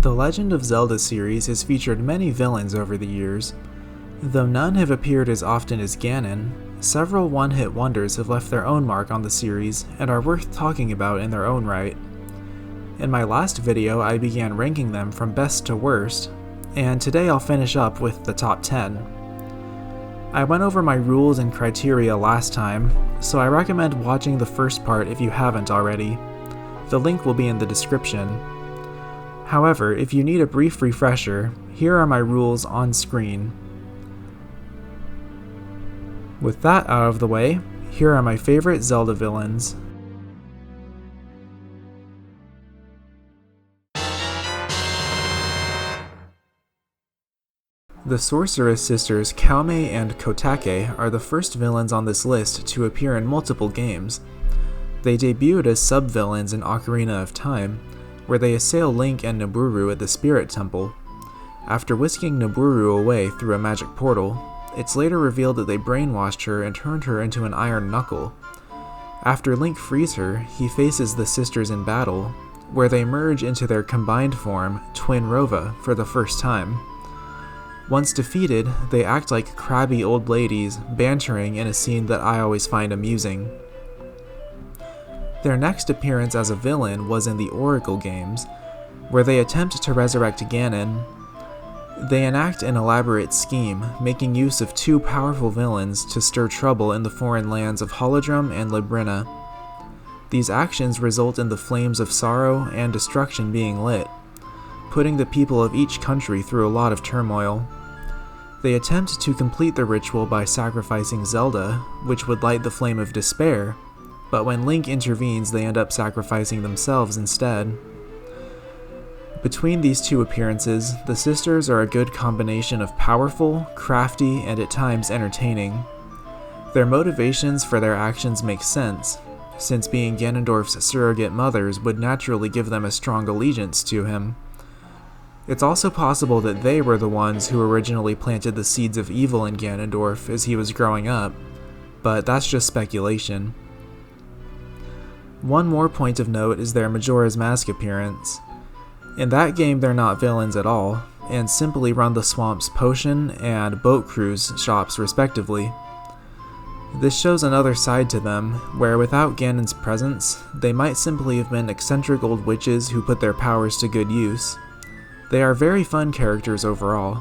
The Legend of Zelda series has featured many villains over the years. Though none have appeared as often as Ganon, several one-hit wonders have left their own mark on the series and are worth talking about in their own right. In my last video, I began ranking them from best to worst, and today I'll finish up with the top 10. I went over my rules and criteria last time, so I recommend watching the first part if you haven't already. The link will be in the description. However, if you need a brief refresher, here are my rules on screen. With that out of the way, here are my favorite Zelda villains. The Sorceress Sisters Kaume and Kotake are the first villains on this list to appear in multiple games. They debuted as sub-villains in Ocarina of Time, where they assail Link and Nabooru at the Spirit Temple. After whisking Nabooru away through a magic portal, it's later revealed that they brainwashed her and turned her into an iron knuckle. After Link frees her, he faces the sisters in battle, where they merge into their combined form, Twinrova, for the first time. Once defeated, they act like crabby old ladies, bantering in a scene that I always find amusing. Their next appearance as a villain was in the Oracle games, where they attempt to resurrect Ganon. They enact an elaborate scheme, making use of two powerful villains to stir trouble in the foreign lands of Holodrum and Labrynna. These actions result in the flames of sorrow and destruction being lit, putting the people of each country through a lot of turmoil. They attempt to complete the ritual by sacrificing Zelda, which would light the flame of despair, but when Link intervenes they end up sacrificing themselves instead. Between these two appearances, the sisters are a good combination of powerful, crafty, and at times entertaining. Their motivations for their actions make sense, since being Ganondorf's surrogate mothers would naturally give them a strong allegiance to him. It's also possible that they were the ones who originally planted the seeds of evil in Ganondorf as he was growing up, but that's just speculation. One more point of note is their Majora's Mask appearance. In that game they're not villains at all, and simply run the swamp's potion and boat cruise shops respectively. This shows another side to them, where without Ganon's presence, they might simply have been eccentric old witches who put their powers to good use. They are very fun characters overall.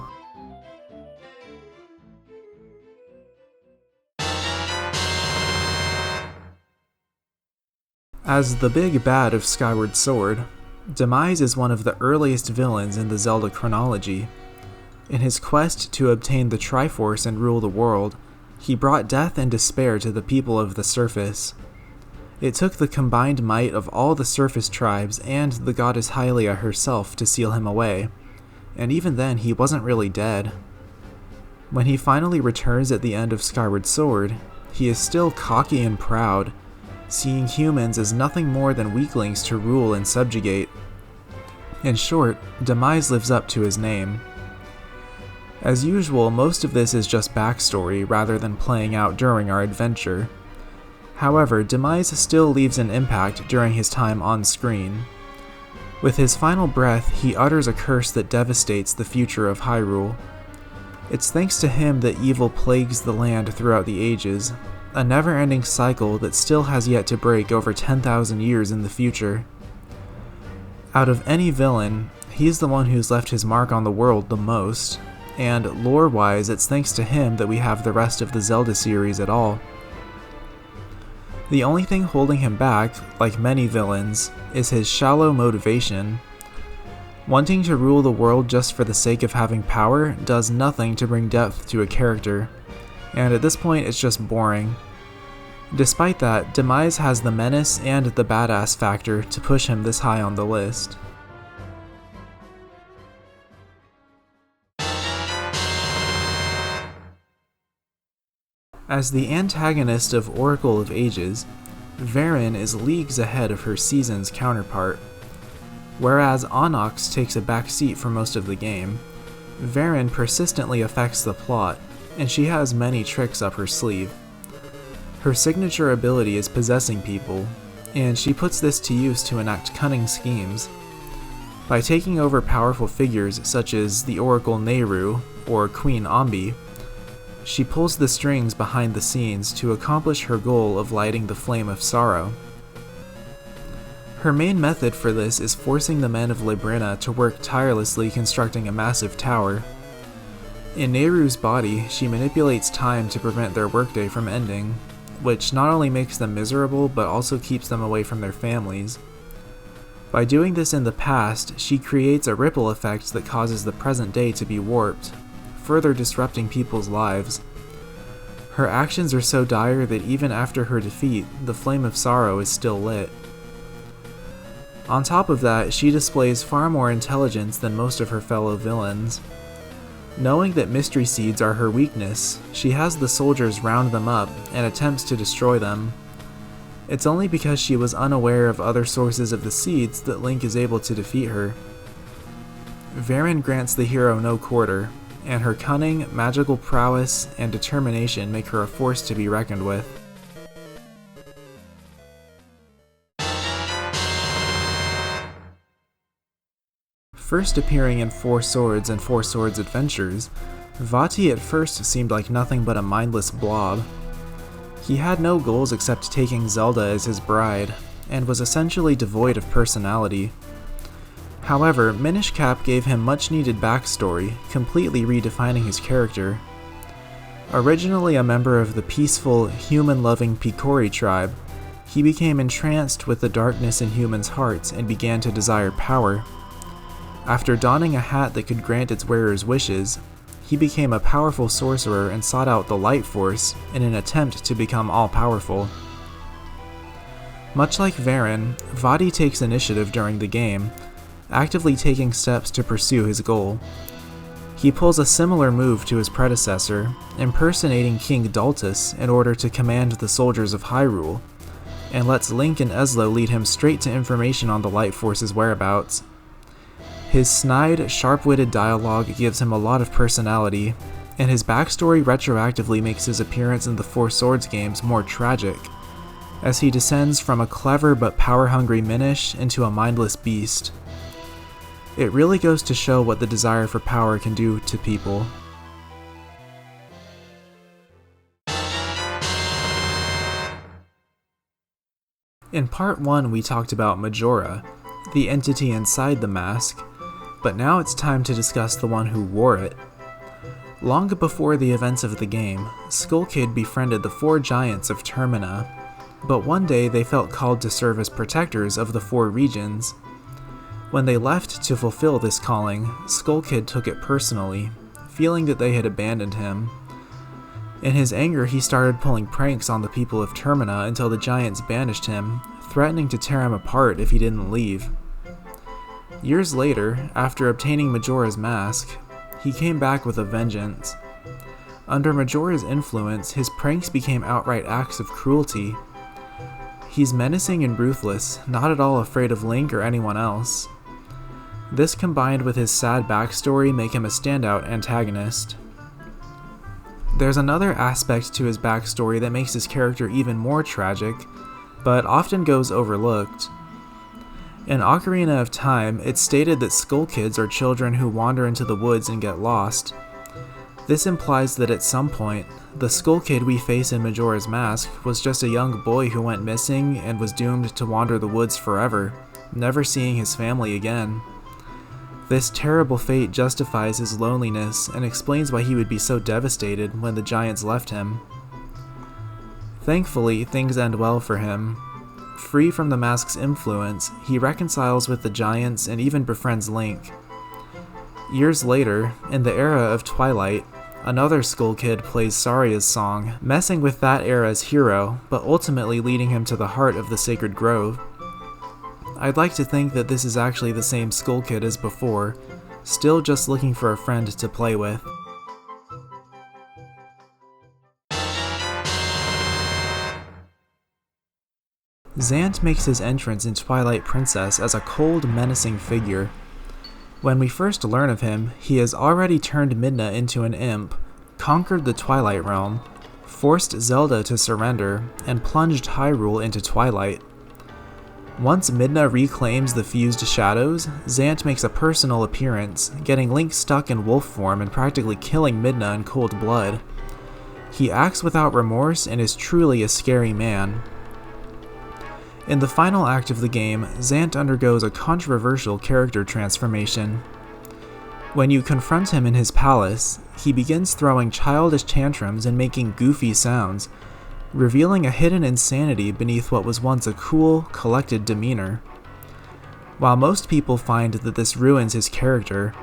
As the big bad of Skyward Sword, Demise is one of the earliest villains in the Zelda chronology. In his quest to obtain the Triforce and rule the world, he brought death and despair to the people of the surface. It took the combined might of all the surface tribes and the goddess Hylia herself to seal him away, and even then he wasn't really dead. When he finally returns at the end of Skyward Sword, he is still cocky and proud, seeing humans as nothing more than weaklings to rule and subjugate. In short, Demise lives up to his name. As usual, most of this is just backstory rather than playing out during our adventure. However, Demise still leaves an impact during his time on screen. With his final breath, he utters a curse that devastates the future of Hyrule. It's thanks to him that evil plagues the land throughout the ages, a never-ending cycle that still has yet to break over 10,000 years in the future. Out of any villain, he's the one who's left his mark on the world the most, and lore-wise it's thanks to him that we have the rest of the Zelda series at all. The only thing holding him back, like many villains, is his shallow motivation. Wanting to rule the world just for the sake of having power does nothing to bring depth to a character, and at this point it's just boring. Despite that, Demise has the menace and the badass factor to push him this high on the list. As the antagonist of Oracle of Ages, Varan is leagues ahead of her Seasons counterpart. Whereas Onyx takes a back seat for most of the game, Varan persistently affects the plot, and she has many tricks up her sleeve. Her signature ability is possessing people, and she puts this to use to enact cunning schemes. By taking over powerful figures such as the Oracle Nehru or Queen Ambi, she pulls the strings behind the scenes to accomplish her goal of lighting the flame of sorrow. Her main method for this is forcing the men of Labrina to work tirelessly constructing a massive tower. In Nehru's body, she manipulates time to prevent their workday from ending, which not only makes them miserable but also keeps them away from their families. By doing this in the past, she creates a ripple effect that causes the present day to be warped, further disrupting people's lives. Her actions are so dire that even after her defeat, the flame of sorrow is still lit. On top of that, she displays far more intelligence than most of her fellow villains. Knowing that mystery seeds are her weakness, she has the soldiers round them up and attempts to destroy them. It's only because she was unaware of other sources of the seeds that Link is able to defeat her. Varan grants the hero no quarter, and her cunning, magical prowess, and determination make her a force to be reckoned with. First appearing in Four Swords and Four Swords Adventures, Vati at first seemed like nothing but a mindless blob. He had no goals except taking Zelda as his bride, and was essentially devoid of personality. However, Minish Cap gave him much needed backstory, completely redefining his character. Originally a member of the peaceful, human-loving Picori tribe, he became entranced with the darkness in humans' hearts and began to desire power. After donning a hat that could grant its wearer's wishes, he became a powerful sorcerer and sought out the Light Force in an attempt to become all-powerful. Much like Varan, Vadi takes initiative during the game, actively taking steps to pursue his goal. He pulls a similar move to his predecessor, impersonating King Daltus in order to command the soldiers of Hyrule, and lets Link and Eslo lead him straight to information on the Light Force's whereabouts. His snide, sharp-witted dialogue gives him a lot of personality, and his backstory retroactively makes his appearance in the Four Swords games more tragic, as he descends from a clever but power-hungry Minish into a mindless beast. It really goes to show what the desire for power can do to people. In part 1 we talked about Majora, the entity inside the mask, but now it's time to discuss the one who wore it. Long before the events of the game, Skull Kid befriended the 4 giants of Termina, but one day they felt called to serve as protectors of the 4 regions. When they left to fulfill this calling, Skull Kid took it personally, feeling that they had abandoned him. In his anger, he started pulling pranks on the people of Termina until the giants banished him, threatening to tear him apart if he didn't leave. Years later, after obtaining Majora's Mask, he came back with a vengeance. Under Majora's influence, his pranks became outright acts of cruelty. He's menacing and ruthless, not at all afraid of Link or anyone else. This combined with his sad backstory make him a standout antagonist. There's another aspect to his backstory that makes his character even more tragic, but often goes overlooked. In Ocarina of Time, it's stated that Skull Kids are children who wander into the woods and get lost. This implies that at some point, the Skull Kid we face in Majora's Mask was just a young boy who went missing and was doomed to wander the woods forever, never seeing his family again. This terrible fate justifies his loneliness and explains why he would be so devastated when the giants left him. Thankfully, things end well for him. Free from the mask's influence, he reconciles with the giants and even befriends Link. Years later, in the era of Twilight, another Skull Kid plays Saria's song, messing with that era's hero, but ultimately leading him to the heart of the Sacred Grove. I'd like to think that this is actually the same Skull Kid as before, still just looking for a friend to play with. Zant makes his entrance in Twilight Princess as a cold, menacing figure. When we first learn of him, he has already turned Midna into an imp, conquered the Twilight Realm, forced Zelda to surrender, and plunged Hyrule into Twilight. Once Midna reclaims the fused shadows, Zant makes a personal appearance, getting Link stuck in wolf form and practically killing Midna in cold blood. He acts without remorse and is truly a scary man. In the final act of the game, Zant undergoes a controversial character transformation. When you confront him in his palace, he begins throwing childish tantrums and making goofy sounds, revealing a hidden insanity beneath what was once a cool, collected demeanor. While most people find that this ruins his character,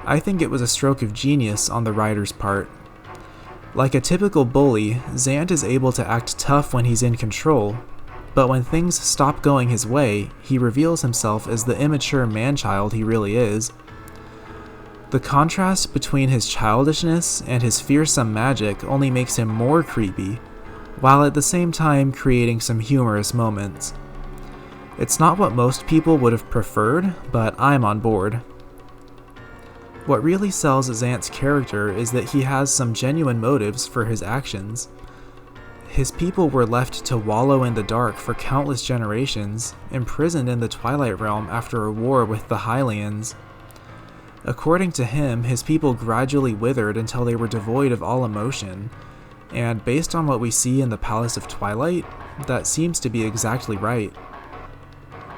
I think it was a stroke of genius on the writer's part. Like a typical bully, Zant is able to act tough when he's in control, but when things stop going his way, he reveals himself as the immature man-child he really is. The contrast between his childishness and his fearsome magic only makes him more creepy, while at the same time creating some humorous moments. It's not what most people would have preferred, but I'm on board. What really sells Zant's character is that he has some genuine motives for his actions. His people were left to wallow in the dark for countless generations, imprisoned in the Twilight Realm after a war with the Hylians. According to him, his people gradually withered until they were devoid of all emotion, and based on what we see in the Palace of Twilight, that seems to be exactly right.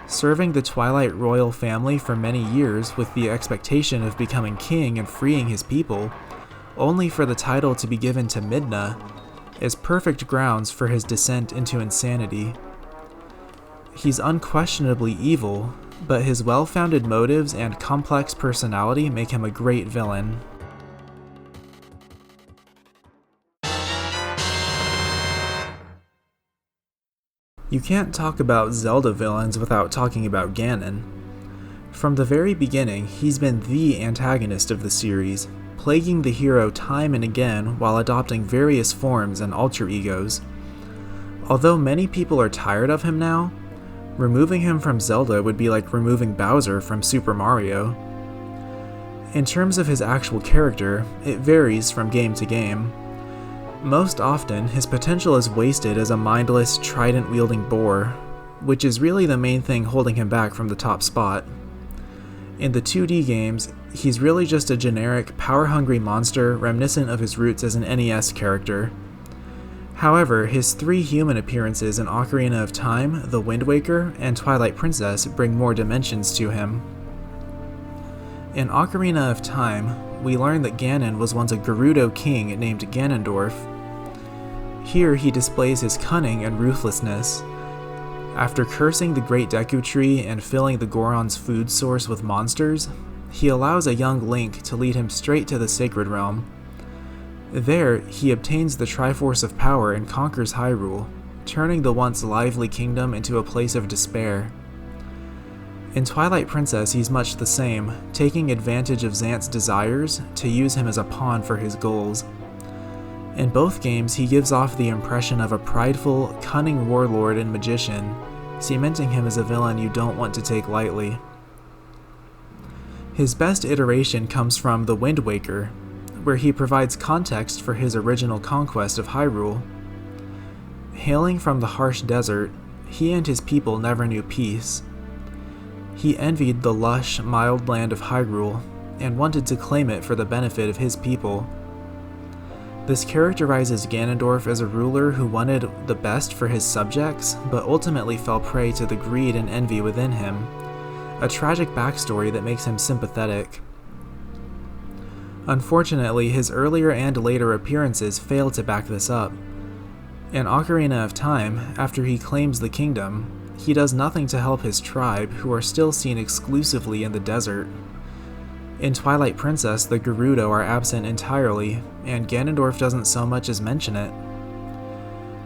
Serving the Twilight royal family for many years with the expectation of becoming king and freeing his people, only for the title to be given to Midna, is perfect grounds for his descent into insanity. He's unquestionably evil, but his well-founded motives and complex personality make him a great villain. You can't talk about Zelda villains without talking about Ganon. From the very beginning, he's been the antagonist of the series, plaguing the hero time and again while adopting various forms and alter egos. Although many people are tired of him now, removing him from Zelda would be like removing Bowser from Super Mario. In terms of his actual character, it varies from game to game. Most often, his potential is wasted as a mindless, trident-wielding boar, which is really the main thing holding him back from the top spot. In the 2D games, he's really just a generic, power-hungry monster reminiscent of his roots as an NES character. However, his 3 human appearances in Ocarina of Time, The Wind Waker, and Twilight Princess bring more dimensions to him. In Ocarina of Time, we learn that Ganon was once a Gerudo king named Ganondorf. Here he displays his cunning and ruthlessness. After cursing the Great Deku Tree and filling the Goron's food source with monsters, he allows a young Link to lead him straight to the Sacred Realm. There, he obtains the Triforce of Power and conquers Hyrule, turning the once lively kingdom into a place of despair. In Twilight Princess, he's much the same, taking advantage of Zant's desires to use him as a pawn for his goals. In both games, he gives off the impression of a prideful, cunning warlord and magician, cementing him as a villain you don't want to take lightly. His best iteration comes from The Wind Waker, where he provides context for his original conquest of Hyrule. Hailing from the harsh desert, he and his people never knew peace. He envied the lush, mild land of Hyrule, and wanted to claim it for the benefit of his people. This characterizes Ganondorf as a ruler who wanted the best for his subjects, but ultimately fell prey to the greed and envy within him, a tragic backstory that makes him sympathetic. Unfortunately, his earlier and later appearances fail to back this up. In Ocarina of Time, after he claims the kingdom, he does nothing to help his tribe, who are still seen exclusively in the desert. In Twilight Princess, the Gerudo are absent entirely, and Ganondorf doesn't so much as mention it.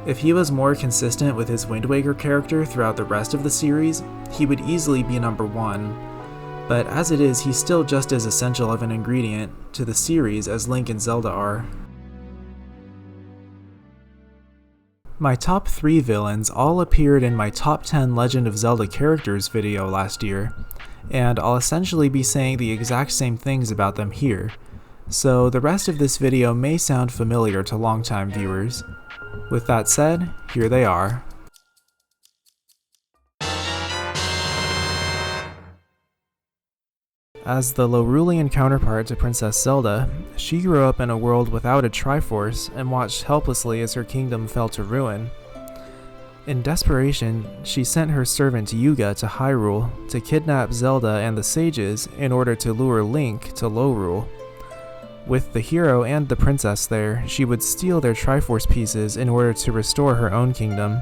If he was more consistent with his Wind Waker character throughout the rest of the series, he would easily be number 1, but as it is, he's still just as essential of an ingredient to the series as Link and Zelda are. My top 3 villains all appeared in my top 10 Legend of Zelda characters video last year, and I'll essentially be saying the exact same things about them here, so the rest of this video may sound familiar to longtime viewers. With that said, here they are. As the Lorulian counterpart to Princess Zelda, she grew up in a world without a Triforce and watched helplessly as her kingdom fell to ruin. In desperation, she sent her servant Yuga to Hyrule to kidnap Zelda and the sages in order to lure Link to Lorule. With the hero and the princess there, she would steal their Triforce pieces in order to restore her own kingdom.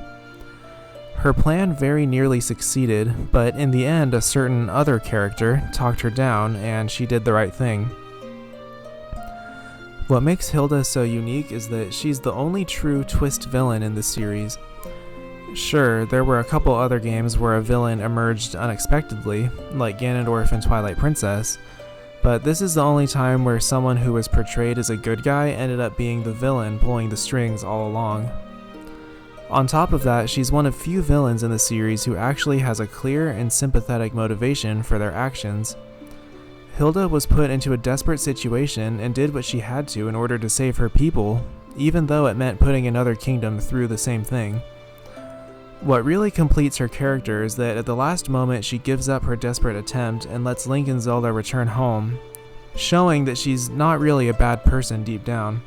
Her plan very nearly succeeded, but in the end a certain other character talked her down and she did the right thing. What makes Hilda so unique is that she's the only true twist villain in the series. Sure, there were a couple other games where a villain emerged unexpectedly, like Ganondorf and Twilight Princess, but this is the only time where someone who was portrayed as a good guy ended up being the villain pulling the strings all along. On top of that, she's one of few villains in the series who actually has a clear and sympathetic motivation for their actions. Hilda was put into a desperate situation and did what she had to in order to save her people, even though it meant putting another kingdom through the same thing. What really completes her character is that at the last moment she gives up her desperate attempt and lets Link and Zelda return home, showing that she's not really a bad person deep down.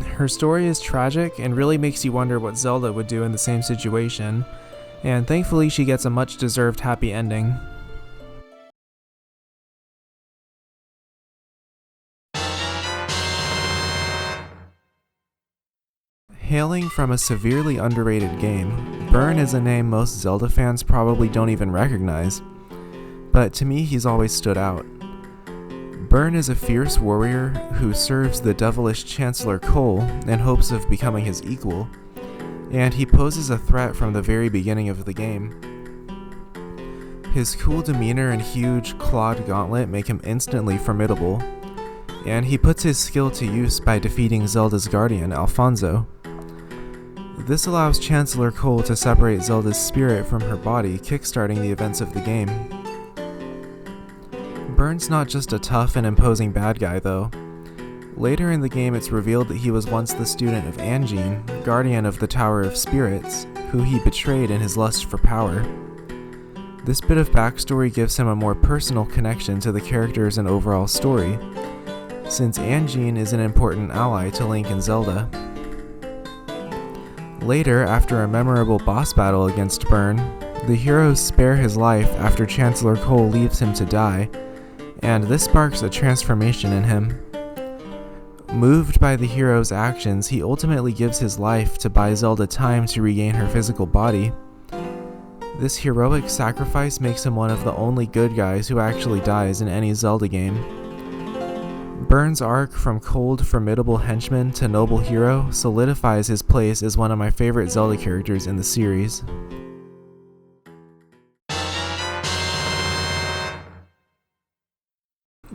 Her story is tragic and really makes you wonder what Zelda would do in the same situation, and thankfully she gets a much deserved happy ending. Hailing from a severely underrated game, Byrne is a name most Zelda fans probably don't even recognize, but to me he's always stood out. Byrne is a fierce warrior who serves the devilish Chancellor Cole in hopes of becoming his equal, and he poses a threat from the very beginning of the game. His cool demeanor and huge clawed gauntlet make him instantly formidable, and he puts his skill to use by defeating Zelda's guardian, Alfonso. This allows Chancellor Cole to separate Zelda's spirit from her body, kickstarting the events of the game. Byrne's not just a tough and imposing bad guy though. Later in the game it's revealed that he was once the student of Angine, guardian of the Tower of Spirits, who he betrayed in his lust for power. This bit of backstory gives him a more personal connection to the characters and overall story, since Angine is an important ally to Link and Zelda. Later, after a memorable boss battle against Byrne, the heroes spare his life after Chancellor Cole leaves him to die, and this sparks a transformation in him. Moved by the hero's actions, he ultimately gives his life to buy Zelda time to regain her physical body. This heroic sacrifice makes him one of the only good guys who actually dies in any Zelda game. Byrne's arc from cold, formidable henchman to noble hero solidifies his place as one of my favorite Zelda characters in the series.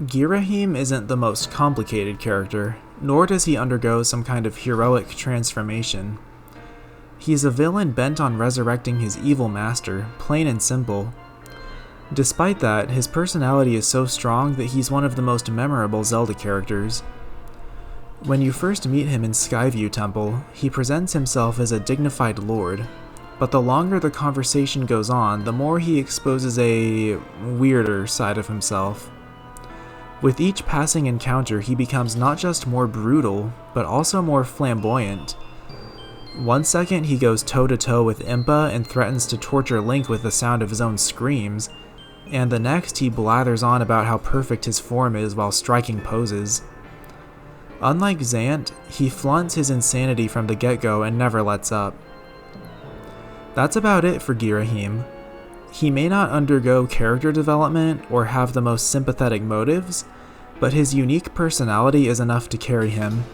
Girohim isn't the most complicated character, nor does he undergo some kind of heroic transformation. He's a villain bent on resurrecting his evil master, plain and simple. Despite that, his personality is so strong that he's one of the most memorable Zelda characters. When you first meet him in Skyview Temple, he presents himself as a dignified lord, but the longer the conversation goes on, the more he exposes a weirder side of himself. With each passing encounter, he becomes not just more brutal, but also more flamboyant. One second he goes toe-to-toe with Impa and threatens to torture Link with the sound of his own screams, and the next he blathers on about how perfect his form is while striking poses. Unlike Zant, he flaunts his insanity from the get-go and never lets up. That's about it for Girohim. He may not undergo character development or have the most sympathetic motives, but his unique personality is enough to carry him.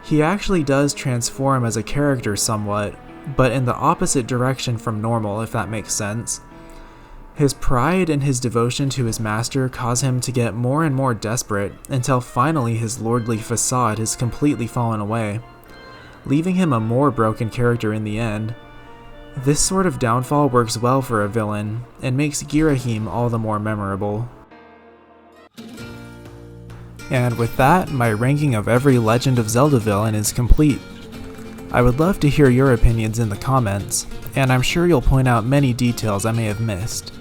He actually does transform as a character somewhat, but in the opposite direction from normal, if that makes sense. His pride and his devotion to his master cause him to get more and more desperate until finally his lordly facade has completely fallen away, leaving him a more broken character in the end. This sort of downfall works well for a villain, and makes Girohim all the more memorable. And with that, my ranking of every Legend of Zelda villain is complete. I would love to hear your opinions in the comments, and I'm sure you'll point out many details I may have missed.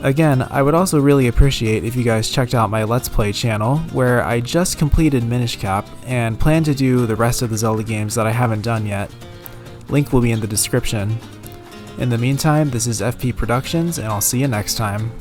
Again, I would also really appreciate if you guys checked out my Let's Play channel, where I just completed Minish Cap and plan to do the rest of the Zelda games that I haven't done yet. Link will be in the description. In the meantime, this is FP Productions, and I'll see you next time.